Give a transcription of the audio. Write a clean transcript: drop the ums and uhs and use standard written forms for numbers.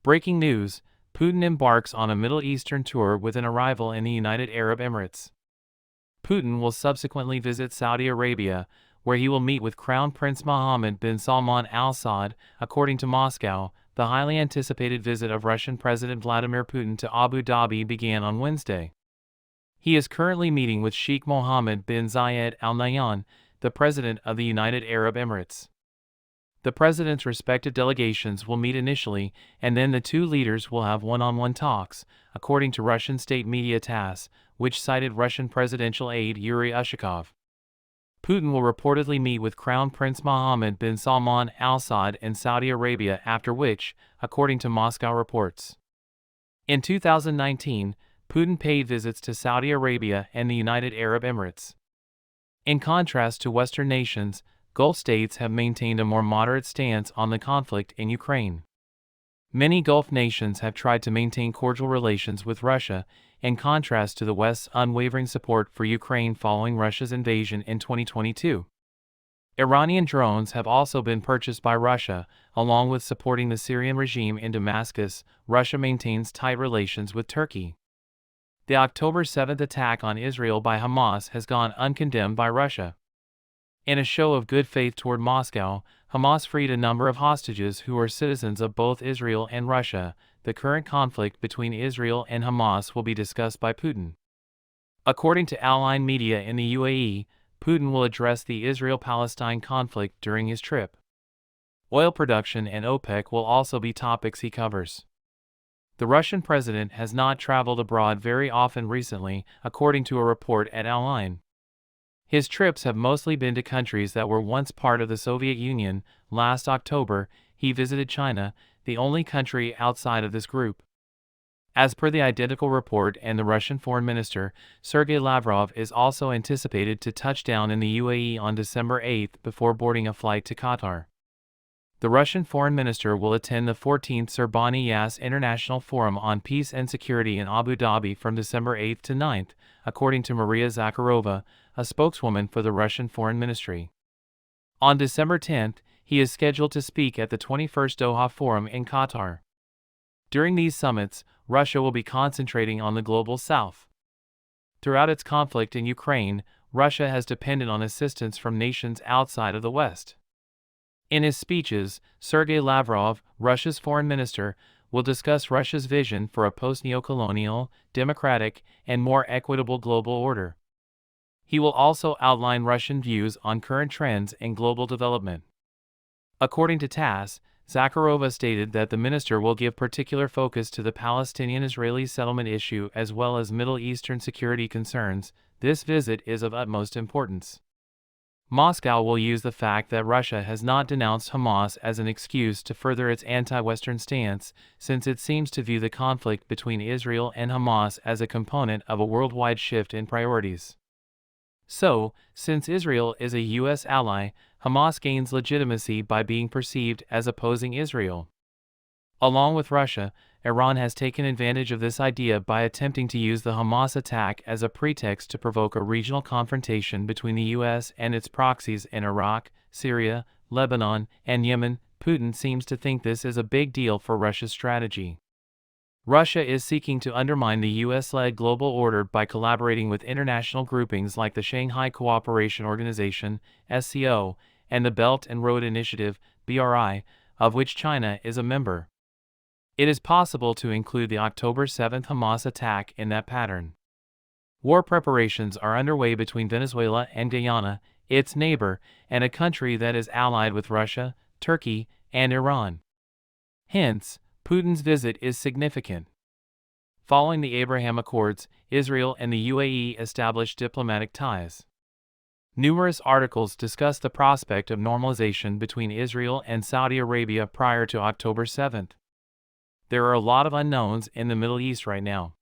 Breaking news: Putin embarks on a Middle Eastern tour with an arrival in the United Arab Emirates. Putin will subsequently visit Saudi Arabia, where he will meet with Crown Prince Mohammed bin Salman Al Saud, according to Moscow. The highly anticipated visit of Russian President Vladimir Putin to Abu Dhabi began on Wednesday. He is currently meeting with Sheikh Mohammed bin Zayed Al Nahyan, the president of the United Arab Emirates. The president's respective delegations will meet initially, and then the two leaders will have one-on-one talks, according to Russian state media TASS, which cited Russian presidential aide Yuri Ushakov. Putin will reportedly meet with Crown Prince Mohammed bin Salman Al Saud in Saudi Arabia, after which, according to Moscow reports. In 2019, Putin paid visits to Saudi Arabia and the United Arab Emirates. In contrast to Western nations, Gulf states have maintained a more moderate stance on the conflict in Ukraine. Many Gulf nations have tried to maintain cordial relations with Russia, in contrast to the West's unwavering support for Ukraine following Russia's invasion in 2022. Iranian drones have also been purchased by Russia, along with supporting the Syrian regime in Damascus. Russia maintains tight relations with Turkey. The October 7th attack on Israel by Hamas has gone uncondemned by Russia. In a show of good faith toward Moscow, Hamas freed a number of hostages who are citizens of both Israel and Russia. The current conflict between Israel and Hamas will be discussed by Putin. According to Al Ain media in the UAE, Putin will address the Israel-Palestine conflict during his trip. Oil production and OPEC will also be topics he covers. The Russian president has not traveled abroad very often recently, according to a report at Al Ain. His trips have mostly been to countries that were once part of the Soviet Union. Last October, he visited China, the only country outside of this group. As per the identical report, and the Russian Foreign Minister, Sergei Lavrov, is also anticipated to touch down in the UAE on December 8 before boarding a flight to Qatar. The Russian Foreign Minister will attend the 14th Surbani-Yas International Forum on Peace and Security in Abu Dhabi from December 8 to 9, according to Maria Zakharova, a spokeswoman for the Russian Foreign Ministry. On December 10, he is scheduled to speak at the 21st Doha Forum in Qatar. During these summits, Russia will be concentrating on the global south. Throughout its conflict in Ukraine, Russia has depended on assistance from nations outside of the West. In his speeches, Sergei Lavrov, Russia's foreign minister, will discuss Russia's vision for a post-neocolonial, democratic, and more equitable global order. He will also outline Russian views on current trends in global development. According to TASS, Zakharova stated that the minister will give particular focus to the Palestinian-Israeli settlement issue as well as Middle Eastern security concerns. This visit is of utmost importance. Moscow will use the fact that Russia has not denounced Hamas as an excuse to further its anti-Western stance, since it seems to view the conflict between Israel and Hamas as a component of a worldwide shift in priorities. So, since Israel is a U.S. ally, Hamas gains legitimacy by being perceived as opposing Israel. Along with Russia, Iran has taken advantage of this idea by attempting to use the Hamas attack as a pretext to provoke a regional confrontation between the U.S. and its proxies in Iraq, Syria, Lebanon, and Yemen. Putin seems to think this is a big deal for Russia's strategy. Russia is seeking to undermine the U.S.-led global order by collaborating with international groupings like the Shanghai Cooperation Organization, SCO, and the Belt and Road Initiative, BRI, of which China is a member. It is possible to include the October 7 Hamas attack in that pattern. War preparations are underway between Venezuela and Guyana, its neighbor, and a country that is allied with Russia, Turkey, and Iran. Hence, Putin's visit is significant. Following the Abraham Accords, Israel and the UAE established diplomatic ties. Numerous articles discuss the prospect of normalization between Israel and Saudi Arabia prior to October 7. There are a lot of unknowns in the Middle East right now.